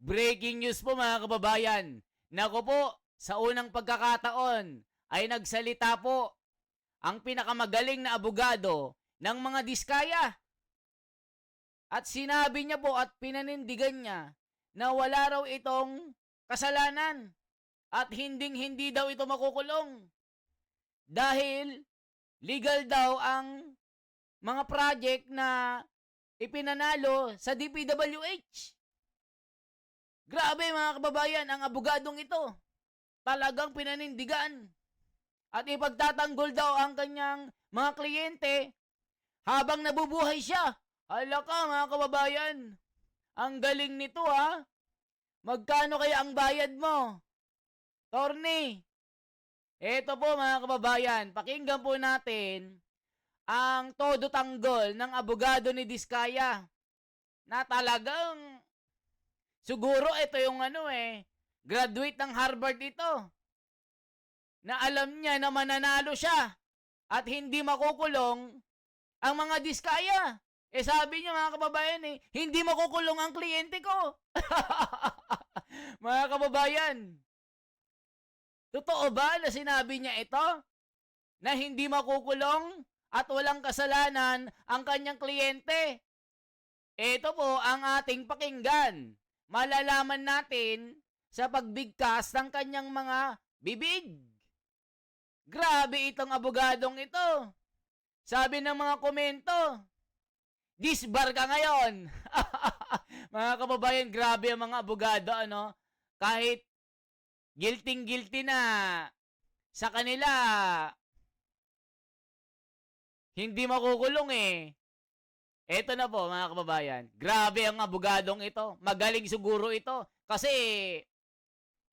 Breaking news po mga kababayan. Nako po, sa unang pagkakataon ay nagsalita po ang pinakamagaling na abogado ng mga Diskaya. At sinabi niya po at pinanindigan niya na wala raw itong kasalanan at hinding-hindi daw ito makukulong. Dahil legal daw ang mga project na ipinanalo sa DPWH. Grabe mga kababayan, ang abogadong ito talagang pinanindigan at ipagtatanggol daw ang kanyang mga kliyente habang nabubuhay siya. Hala ka mga kababayan, ang galing nito ha. Magkano kaya ang bayad mo? Torny, eto po mga kababayan, pakinggan po natin ang todo tanggol ng abogado ni Diskaya na talagang siguro ito yung graduate ng Harvard ito na alam niya na mananalo siya at hindi makukulong ang mga Diskaya. Sabi niya mga kababayan hindi makukulong ang kliyente ko. Mga kababayan, totoo ba na sinabi niya ito? Na hindi makukulong at walang kasalanan ang kanyang kliyente? Ito po ang ating pakinggan. Malalaman natin sa pagbigkas ng kanyang mga bibig. Grabe itong abogadong ito. Sabi ng mga komento, disbar ka ngayon. Mga kababayan, grabe ang mga abogado, kahit guilty na sa kanila, hindi makukulong Eto na po mga kababayan, grabe ang abogadong ito. Magaling siguro ito. Kasi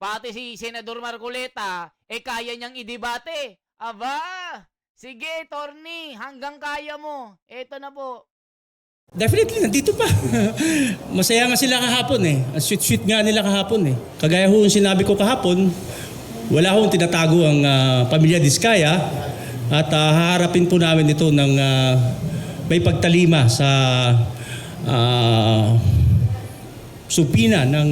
pati si Senador Marcoleta, kaya niyang idebate. Aba, sige Torny, hanggang kaya mo. Eto na po. Definitely, nandito pa. Masaya nga sila kahapon Ang sweet-sweet nga nila kahapon Kagaya ho yung sinabi ko kahapon, wala hong tinatago ang pamilya Diskaya at haharapin po namin ito ng may pagtalima sa supina ng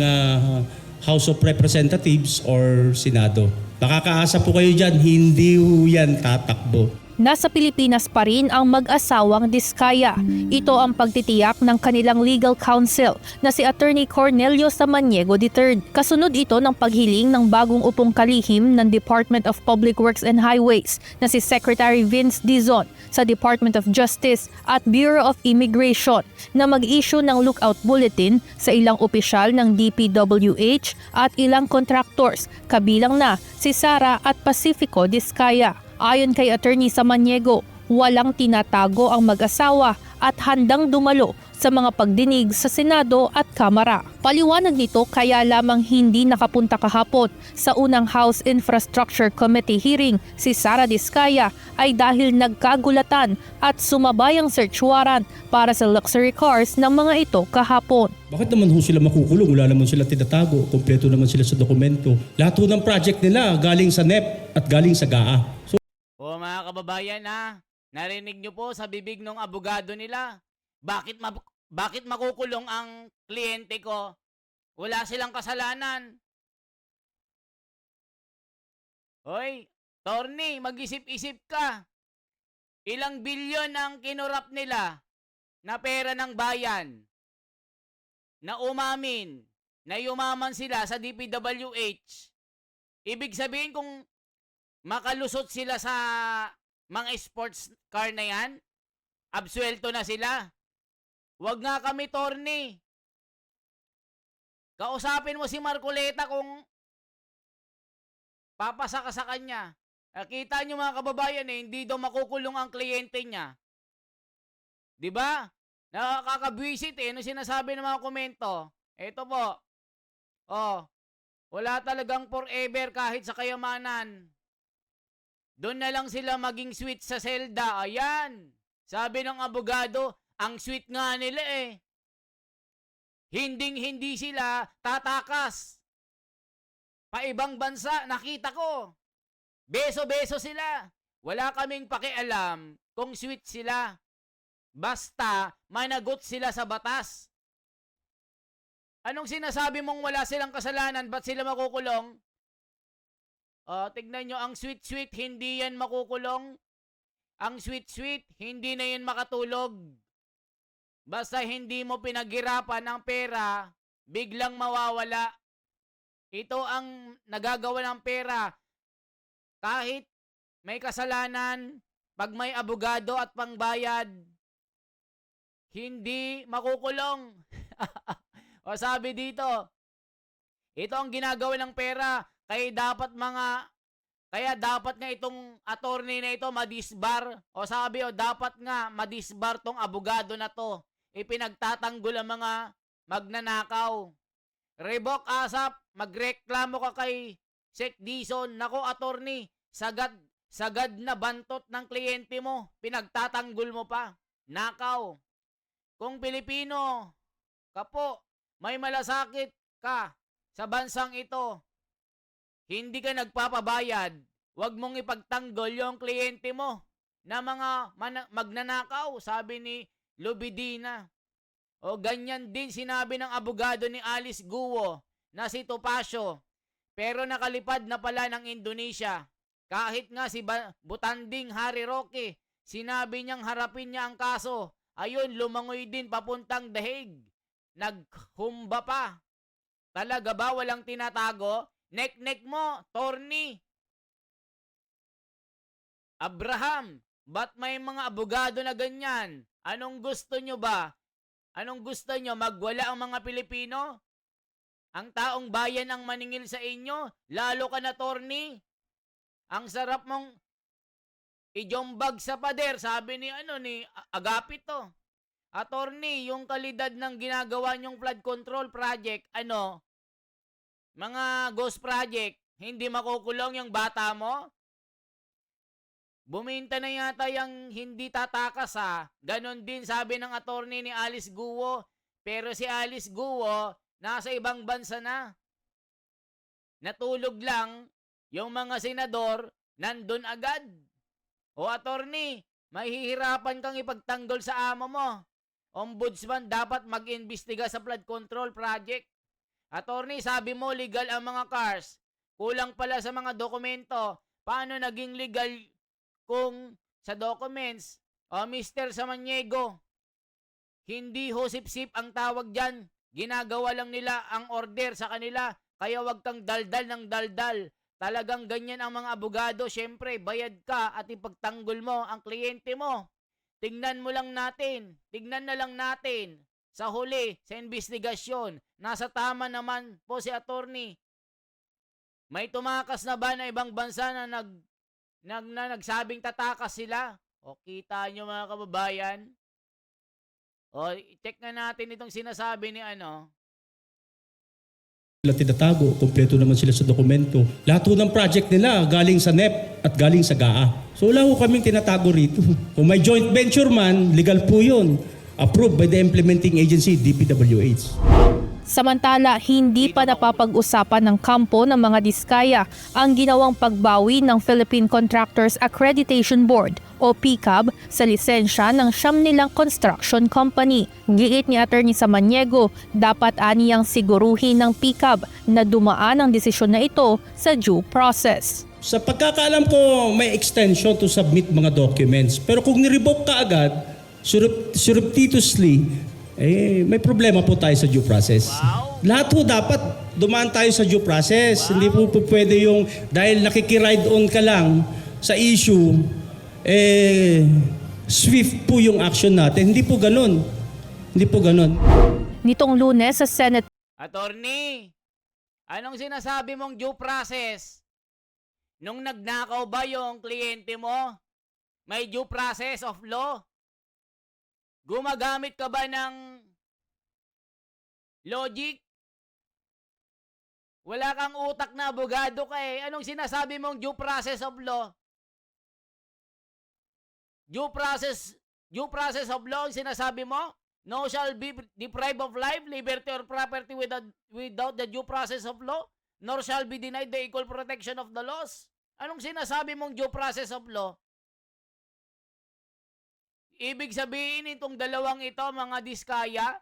House of Representatives or Senado. Makakaasa po kayo dyan, hindi ho yan tatakbo. Nasa Pilipinas pa rin ang mag-asawang Diskaya. Ito ang pagtitiyak ng kanilang legal counsel na si Attorney Cornelio Samaniego III. Kasunod ito ng paghiling ng bagong upong kalihim ng Department of Public Works and Highways na si Secretary Vince Dizon sa Department of Justice at Bureau of Immigration na mag-issue ng lookout bulletin sa ilang opisyal ng DPWH at ilang contractors, kabilang na si Sara at Pacifico Diskaya. Ayon kay Attorney Samaniego, walang tinatago ang mag-asawa at handang dumalo sa mga pagdinig sa Senado at Kamara. Paliwanag nito kaya lamang hindi nakapunta kahapon sa unang House Infrastructure Committee hearing si Sara Diskaya ay dahil nagkagulatan at sumabay ang search warrant para sa luxury cars ng mga ito kahapon. Bakit naman ho sila makukulong? Wala naman sila tinatago. Kompleto naman sila sa dokumento. Lahat ho ng project nila galing sa NEP at galing sa GAA. O mga kababayan narinig nyo po sa bibig ng abogado nila. Bakit makukulong ang kliyente ko? Wala silang kasalanan. Hoy, Torny, mag-isip-isip ka. Ilang bilyon ang kinurap nila na pera ng bayan na umamin na yumaman sila sa DPWH. Ibig sabihin kung makalusot sila sa mga sports car na yan, absuelto na sila. Wag nga kami, Torny. Kausapin mo si Marcoleta kung papasa ka sa kanya. Kita nyo mga kababayan hindi daw makukulong ang kliyente niya. Diba? Nakakabwisit ano sinasabi ng mga komento? Ito po. Wala talagang forever kahit sa kayamanan. Doon na lang sila maging sweet sa selda. Ayan. Sabi ng abogado, ang sweet nga nila Hinding-hindi sila tatakas. Paibang bansa, nakita ko. Beso-beso sila. Wala kaming pakialam kung sweet sila. Basta managot sila sa batas. Anong sinasabi mong wala silang kasalanan? Ba't sila makukulong? Tignan nyo, ang sweet-sweet, hindi yan makukulong. Ang sweet-sweet, hindi na yan makatulog. Basta hindi mo pinaghirapan ng pera, biglang mawawala. Ito ang nagagawa ng pera. Kahit may kasalanan, pag may abogado at pangbayad, hindi makukulong. O sabi dito, ito ang ginagawa ng pera. Kaya dapat nga itong attorney na ito madisbar. O sabi dapat nga madisbar tong abogado na to. Ipinagtatanggol ang mga magnanakaw. Revoke ASAP, magreklamo ka kay Sec Dizon. Nako attorney, sagad na bantot ng kliyente mo. Pinagtatanggol mo pa. Nakaw. Kung Pilipino ka po, may malasakit ka sa bansang ito, hindi ka nagpapabayad, huwag mong ipagtanggol yung kliyente mo na mga magnanakaw, sabi ni Lubidina. O ganyan din sinabi ng abogado ni Alice Guo na si Topacio, pero nakalipad na pala ng Indonesia. Kahit nga si Butanding Harry Roque, sinabi niyang harapin niya ang kaso. Ayun, lumangoy din papuntang Dahig. Naghumba pa. Talaga ba walang tinatago? Nek-nek mo, Torny. Abraham, ba't may mga abogado na ganyan? Anong gusto nyo ba? Anong gusto nyo? Magwala ang mga Pilipino? Ang taong bayan ang maningil sa inyo? Lalo ka na, Torny. Ang sarap mong ijombag sa pader, sabi ni Agapito. Attorney, yung kalidad ng ginagawa nyong flood control project, mga ghost project, hindi makukulong yung bata mo? Buminta na yata yung hindi tatakas ha. Ganon din sabi ng attorney ni Alice Guo. Pero si Alice Guo, nasa ibang bansa na. Natulog lang, yung mga senador, nandun agad. O attorney, mahihirapan kang ipagtanggol sa amo mo. Ombudsman dapat mag-imbestiga sa flood control project. Attorney, sabi mo legal ang mga cars. Kulang pala sa mga dokumento. Paano naging legal kung sa documents? O Mr. Samaniego, hindi ho sip-sip ang tawag dyan. Ginagawa lang nila ang order sa kanila. Kaya wag kang daldal ng daldal. Talagang ganyan ang mga abogado. Siyempre, bayad ka at ipagtanggol mo ang kliyente mo. Tignan na lang natin sa huli, sa investigasyon. Nasa tama naman po si attorney. May tumakas na ba na ibang bansa na nagsabing tatakas sila? O kita nyo mga kababayan? O check na natin itong sinasabi ni Sila tinatago, kumpleto naman sila sa dokumento. Lahat ng project nila galing sa NEP at galing sa GAA. So wala ko kaming tinatago rito. Kung may joint venture man, legal po yun. Approved by the implementing agency, DPWH. Samantala, hindi pa napapag-usapan ng kampo ng mga diskaya ang ginawang pagbawi ng Philippine Contractors Accreditation Board o PCAB sa lisensya ng siyam nilang construction company. Giit ni Attorney Samaniego, dapat aniyang siguruhin ng PCAB na dumaan ang desisyon na ito sa due process. Sa pagkakaalam ko, may extension to submit mga documents. Pero kung nirevoke ka agad, surreptitiously, may problema po tayo sa due process. Wow. Lahat po dapat dumaan tayo sa due process. Wow. Hindi po pwede yung dahil nakikiride on ka lang sa issue, swift po yung action natin. Hindi po ganun. Nitong Lunes sa Senate Attorney, anong sinasabi mong due process? Nung nagnakaw ba yung kliyente mo? May due process of law? Gumagamit ka ba ng logic? Wala kang utak na abogado ka eh. Anong sinasabi mong due process of law? Due process of law ang sinasabi mo? No shall be deprived of life, liberty, or property without the due process of law, nor shall be denied the equal protection of the laws. Anong sinasabi mong due process of law? Ibig sabihin itong dalawang ito, mga diskaya,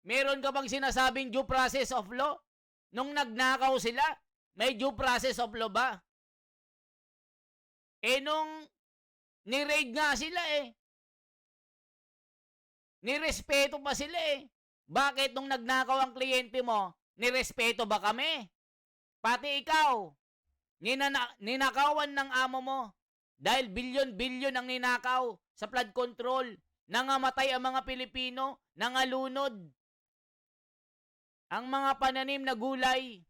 Meron ka bang sinasabing due process of law? Nung nagnakaw sila, may due process of law ba? Nung ni-raid nga sila nirespeto pa sila Bakit nung nagnakaw ang kliyente mo, nirespeto ba kami? Pati ikaw, ninakawan ng amo mo. Dahil bilyon-bilyon ang ninakaw sa flood control. Nangamatay ang mga Pilipino, nangalunod. Ang mga pananim na gulay,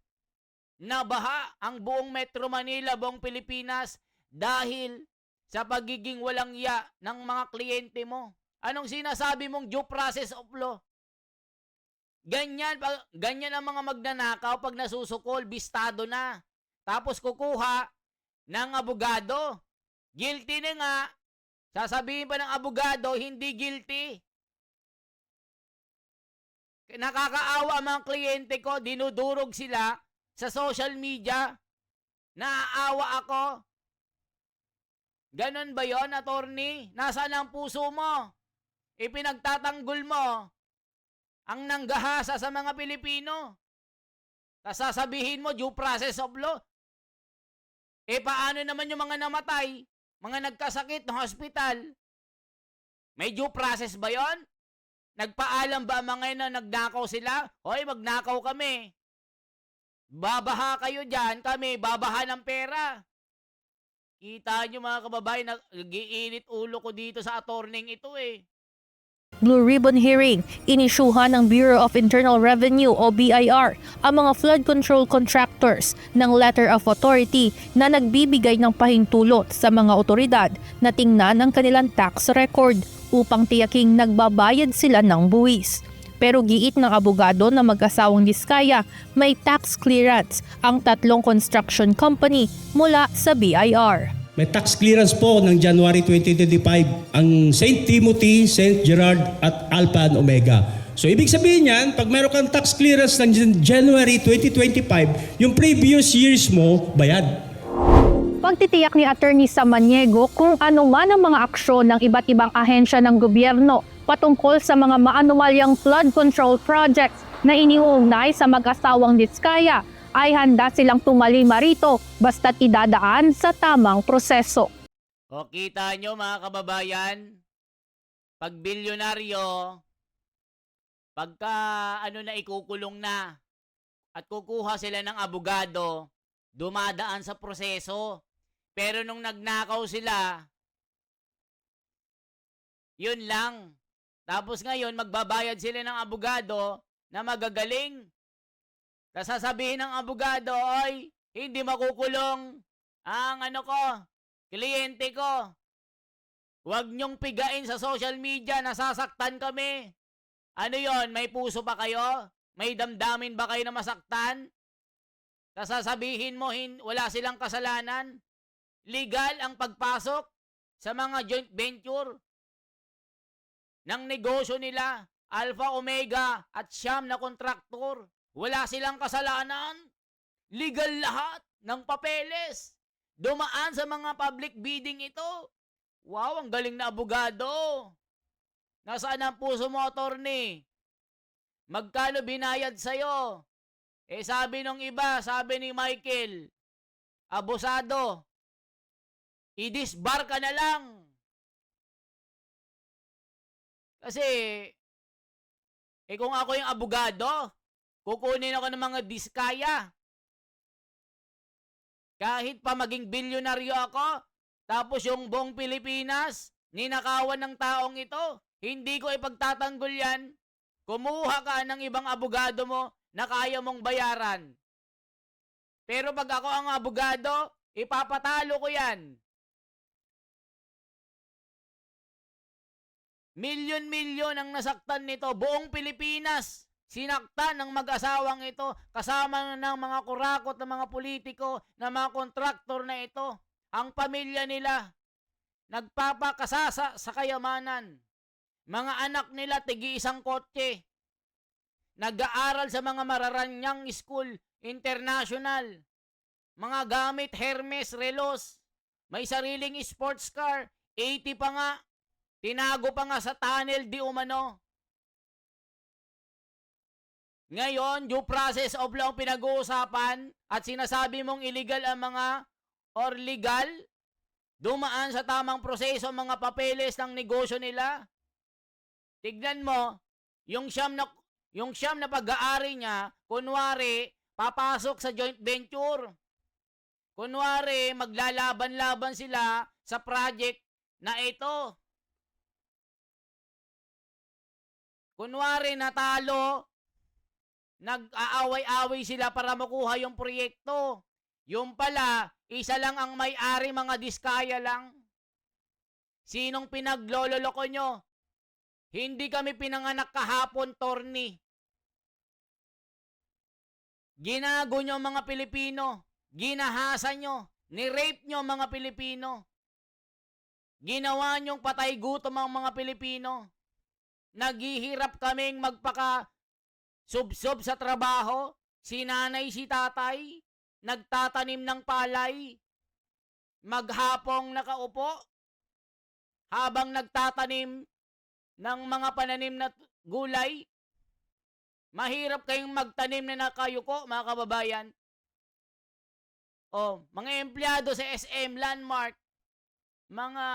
nabaha ang buong Metro Manila, buong Pilipinas dahil sa pagiging walang iya ng mga kliyente mo. Anong sinasabi mong due process of law? Ganyan ang mga magnanakaw pag nasusukol, bistado na. Tapos kukuha ng abogado. Guilty na nga. Sasabihin pa ng abogado, hindi guilty. Nakakaawa ang mga kliyente ko, dinudurog sila sa social media. Naaawa ako. Ganon ba yon, attorney? Nasaan ang puso mo? Ipinagtatanggol mo ang nanggahasa sa mga Pilipino. Sasabihin mo, due process of law. Paano naman yung mga namatay, mga nagkasakit ng hospital? May due process ba yon? Nagpaalam ba ang mga yun na nagnakaw sila? Hoy, magnakaw kami. Babaha kayo dyan, kami babaha ng pera. Kita nyo mga kababayan, nag-iinit ulo ko dito sa attorney ito Blue Ribbon Hearing, inisyuhan ng Bureau of Internal Revenue o BIR ang mga flood control contractors ng Letter of Authority na nagbibigay ng pahintulot sa mga otoridad na tingnan ang kanilang tax record upang tiyaking nagbabayad sila ng buwis. Pero giit ng abogado na mag-asawang Diskaya, may tax clearance ang tatlong construction company mula sa BIR. May tax clearance po ng January 2025 ang St. Timothy, St. Gerard at Alpha and Omega. So ibig sabihin yan, pag meron kang tax clearance ng January 2025, yung previous years mo, bayad. Pagtitiyak ni Attorney Samaniego kung ano man ang mga aksyon ng iba't ibang ahensya ng gobyerno patungkol sa mga maanumalyang flood control projects na iniuugnay sa mag-asawang Diskaya, ay handa silang tumalima rito basta't idadaan sa tamang proseso. O kita nyo mga kababayan, pag bilyonaryo, pagka na ikukulong na at kukuha sila ng abogado, dumadaan sa proseso. Pero nung nagnakaw sila, yun lang. Tapos ngayon, magbabayad sila ng abogado na magagaling. Sasabihin ng abogado, oy, hindi makukulong ang kliyente ko. Huwag niyong pigain sa social media, nasasaktan kami. Ano yon? May puso pa kayo? May damdamin ba kayo na masaktan? Sasabihin mo, wala silang kasalanan? Legal ang pagpasok sa mga joint venture ng negosyo nila, Alpha, Omega at Siyam na kontraktor. Wala silang kasalanan. Legal lahat ng papeles. Dumaan sa mga public bidding ito. Wow, ang galing na abogado. Nasaan ang puso mo, attorney? Magkano binayad sa'yo? Sabi nung iba, sabi ni Michael, abusado, i-disbar ka na lang. Kasi, kung ako yung abogado, kukunin ako ng mga Diskaya. Kahit pa maging bilyonaryo ako, tapos yung buong Pilipinas, ninakawan ng taong ito, hindi ko ipagtatanggol yan. Kumuha ka ng ibang abogado mo na kaya mong bayaran. Pero pag ako ang abogado, ipapatalo ko yan. Milyon-milyon ang nasaktan nito. Buong Pilipinas, sinaktan ng mag-asawang ito, kasama ng mga kurakot, ng mga politiko, ng mga kontraktor na ito. Ang pamilya nila, nagpapakasasa sa kayamanan. Mga anak nila, tigi-isang kotse. Nag-aaral sa mga mararanyang school, international. Mga gamit, Hermes, Relos. May sariling sports car, 80 pa nga. Tinago pa nga sa tunnel di umano. Ngayon, due process of law ang pinag-uusapan at sinasabi mong illegal ang mga or legal, dumaan sa tamang proseso ang mga papeles ng negosyo nila. Tignan mo, yung siyam na pag-aari niya, kunwari, papasok sa joint venture. Kunwari, maglalaban-laban sila sa project na ito. Kunwari, natalo, nag-aaway-away sila para makuha yung proyekto. Yung pala, isa lang ang may-ari, mga diskaya lang. Sinong pinaglololoko nyo? Hindi kami pinanganak kahapon, Torni. Ginago nyo mga Pilipino. Ginahasa nyo. Ni-rape nyo mga Pilipino. Ginawa nyong patay gutom ang mga Pilipino. Naghihirap kaming magpaka-subsob sa trabaho. Si nanay, si tatay, nagtatanim ng palay. Maghapong nakaupo. Habang nagtatanim ng mga pananim na gulay. Mahirap kayong magtanim na nakayuko, mga kababayan. O, mga empleyado sa SM, Landmark, mga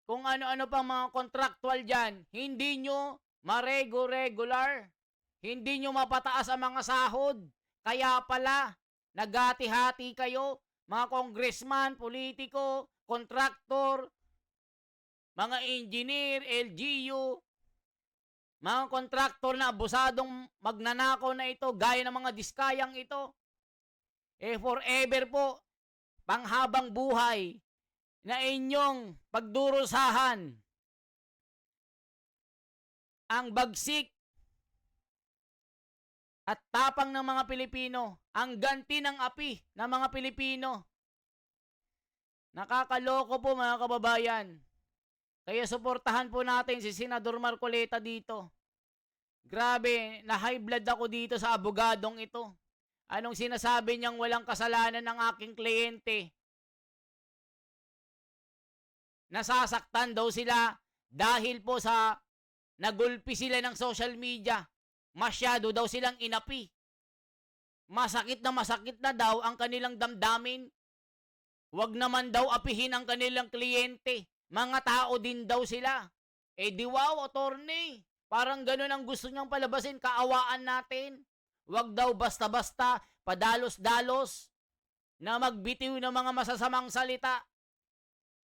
kung ano-ano pang mga contractual dyan, hindi nyo marego-regular. Hindi nyo mapataas ang mga sahod. Kaya pala, nagati-hati kayo, mga congressman, politiko, kontraktor, mga engineer, LGU, mga kontraktor na abusadong magnanakaw na ito, gaya ng mga diskayang ito. Forever po, panghabang buhay, na inyong pagdurusahan ang bagsik at tapang ng mga Pilipino, ang ganti ng api ng mga Pilipino. Nakakaloko po, mga kababayan. Kaya suportahan po natin si Senador Marcoleta dito. Grabe, na high blood ako dito sa abogadong ito. Anong sinasabi niyang walang kasalanan ng aking kliyente? Nasasaktan daw sila dahil po sa nagulpi sila ng social media. Masyado daw silang inapi. Masakit na daw ang kanilang damdamin. Huwag naman daw apihin ang kanilang kliyente. Mga tao din daw sila. Di wow, attorney. Parang ganun ang gusto niyang palabasin, kaawaan natin. Huwag daw basta-basta, padalos-dalos, na magbitiw ng mga masasamang salita.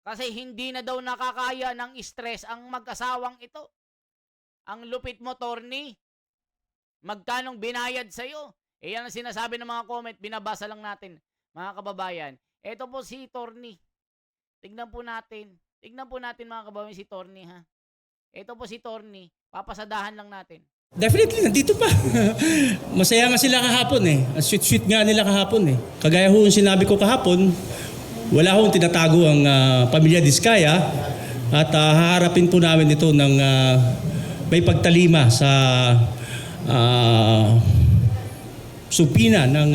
Kasi hindi na daw nakakaya ng stress ang mag-asawang ito. Ang lupit mo, Torni. Magkanong binayad sa'yo? Yan ang sinasabi ng mga comment, binabasa lang natin, mga kababayan. Ito po si Torni. Tignan po natin mga kababayan si Torni, ha. Ito po si Torni. Papasadahan lang natin. Definitely, nandito pa. Masaya nga sila kahapon eh. Sweet-sweet nga nila kahapon eh. Kagaya ho yung sinabi ko kahapon, wala hong tinatago ang pamilya Diskaya at haharapin po namin ito ng may pagtalima sa supina ng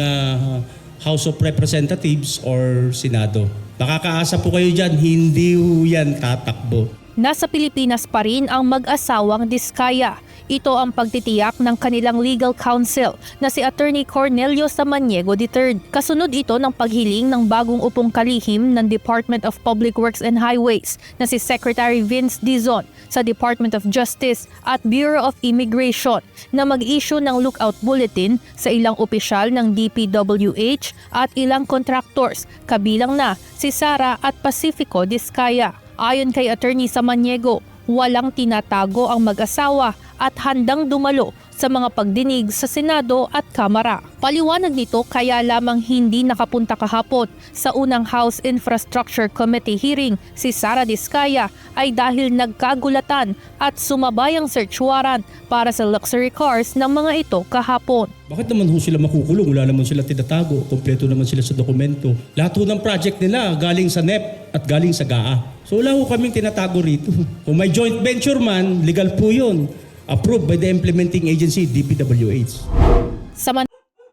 House of Representatives or Senado. Makakaasa po kayo dyan, hindi ho yan tatakbo. Nasa Pilipinas pa rin ang mag-asawang Diskaya. Ito ang pagtitiyak ng kanilang legal counsel na si Attorney Cornelio Samaniego III. Kasunod ito ng paghiling ng bagong upong kalihim ng Department of Public Works and Highways na si Secretary Vince Dizon sa Department of Justice at Bureau of Immigration na mag-issue ng lookout bulletin sa ilang opisyal ng DPWH at ilang contractors, kabilang na si Sara at Pacifico Diskaya. Ayon kay Attorney Samaniego, walang tinatago ang mag-asawa at handang dumalo sa mga pagdinig sa Senado at Kamara. Paliwanag nito kaya lamang hindi nakapunta kahapon sa unang House Infrastructure Committee hearing si Sara Diskaya ay dahil nagkagulatan at sumabay ang search warrant para sa luxury cars ng mga ito kahapon. Bakit naman ho sila makukulong? Wala naman sila tinatago. Kompleto naman sila sa dokumento. Lahat ho ng project nila galing sa NEP at galing sa GAA. So wala ho kaming tinatago rito. Kung may joint venture man, legal po yun. Approved by the implementing agency, DPWH.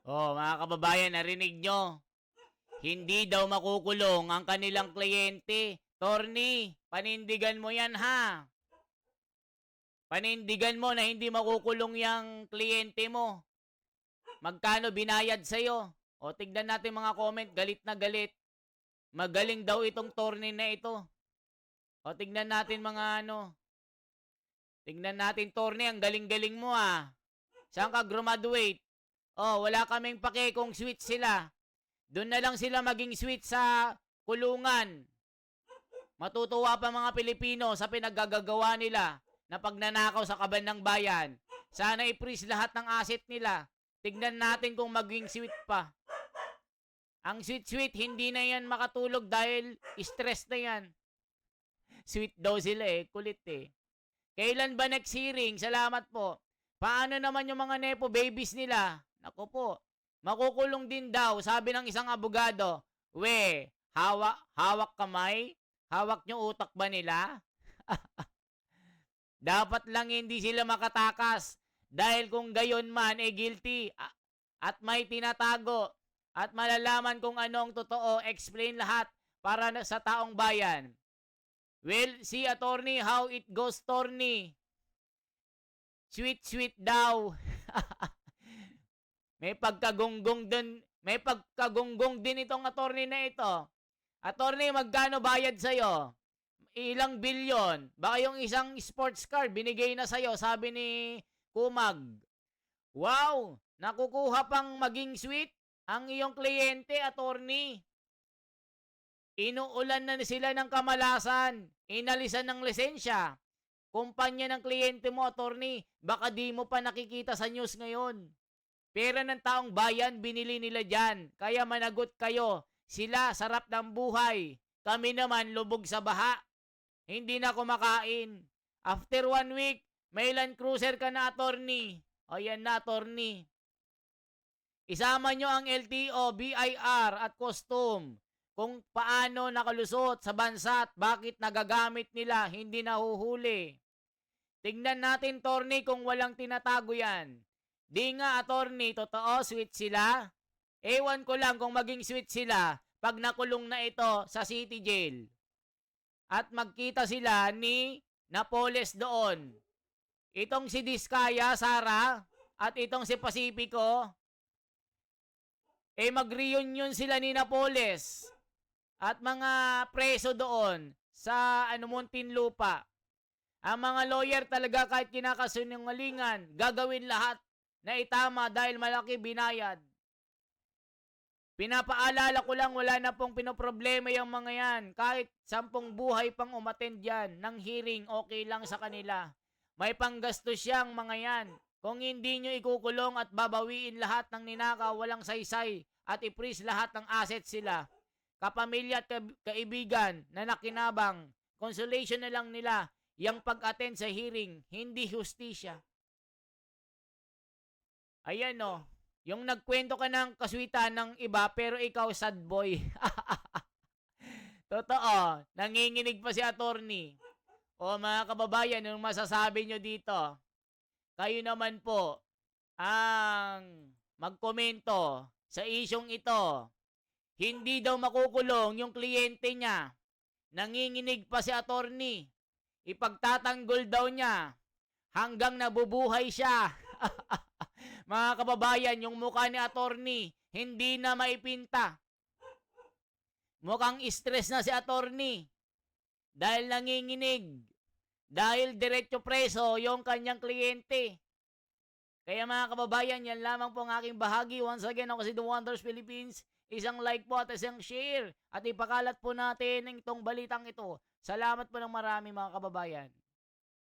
Mga kababayan, narinig nyo. Hindi daw makukulong ang kanilang kliyente. Torni, panindigan mo yan, ha? Panindigan mo na hindi makukulong yung kliyente mo. Magkano binayad sa'yo? O tignan natin mga comment, galit na galit. Magaling daw itong tourney na ito. O tignan natin mga ano. Tignan natin tourney, ang galing-galing mo ah. Saan ka graduate? O wala kaming pake kung sweet sila. Doon na lang sila maging sweet sa kulungan. Matutuwa pa mga Pilipino sa pinaggagawa nila na pagnanakaw sa kaban ng bayan. Sana i-freeze lahat ng asset nila. Tignan natin kung maging sweet pa. Ang sweet-sweet, hindi na yan makatulog dahil stress na yan. Sweet daw sila eh, kulit eh. Kailan ba next hearing? Salamat po. Paano naman yung mga nepo babies nila? Naku po, makukulong din daw, sabi ng isang abogado. We, hawak kamay? Hawak nyo utak ba nila? Dapat lang hindi sila makatakas. Dahil kung gayon man, guilty at may tinatago at malalaman kung anong totoo, explain lahat para sa taong bayan. Well, see attorney how it goes, Torny. Sweet daw. May pagkagunggong din itong attorney na ito. Attorney, magkano bayad sa'yo? Ilang bilyon? Baka yung isang sports car binigay na sa'yo, sabi ni Kumag. Wow! Nakukuha pang maging sweet ang iyong kliyente, attorney. Inuulan na sila ng kamalasan. Inalisan ng lisensya. Kumpanya ng kliyente mo, attorney. Baka di mo pa nakikita sa news ngayon. Pera ng taong bayan, binili nila dyan. Kaya managot kayo. Sila, sarap ng buhay. Kami naman, lubog sa baha. Hindi na kumakain. After 1 week, may Land Cruiser ka na, attorney. O yan na, attorney. Isama nyo ang LTO, BIR at custom. Kung paano nakalusot sa bansa at bakit nagagamit nila, hindi nahuhuli. Tignan natin, attorney, kung walang tinatago yan. Di nga, attorney, totoo, sweet sila. Ewan ko lang kung maging sweet sila pag nakulong na ito sa city jail. At magkita sila ni Napoles doon. Itong si Diskaya, Sara, at itong si Pacifico, mag-reunion sila ni Napoles at mga preso doon sa Muntinlupa. Ang mga lawyer talaga kahit kinakasinungalingan, gagawin lahat na itama dahil malaki binayad. Pinapaalala ko lang, wala na pong pinoproblema yung mga yan. Kahit 10 buhay pang umattend yan ng hearing, okay lang sa kanila. May panggastos siyang mga yan. Kung hindi nyo ikukulong at babawiin lahat ng ninakaw, walang saysay at i-freeze lahat ng assets sila. Kapamilya at kaibigan na nakinabang, consolation na lang nila yung pag-attend sa hearing, hindi hustisya. Ayan o. Yung nagkwento ka ng kaswitan ng iba pero ikaw sad boy. Totoo, nanginginig pa si attorney. O mga kababayan, yung masasabi nyo dito, kayo naman po ang magkomento sa isyong ito. Hindi daw makukulong yung kliyente niya. Nanginginig pa si attorney. Ipagtatanggol daw niya hanggang nabubuhay siya. Mga kababayan, yung mukha ni attorney, hindi na maipinta. Mukhang stress na si attorney. Dahil nanginginig. Dahil diretso preso yung kanyang kliyente. Kaya mga kababayan, yan lamang po ang aking bahagi. Once again, ako si The Wonders Philippines. Isang like po at isang share. At ipakalat po natin itong balitang ito. Salamat po ng marami mga kababayan.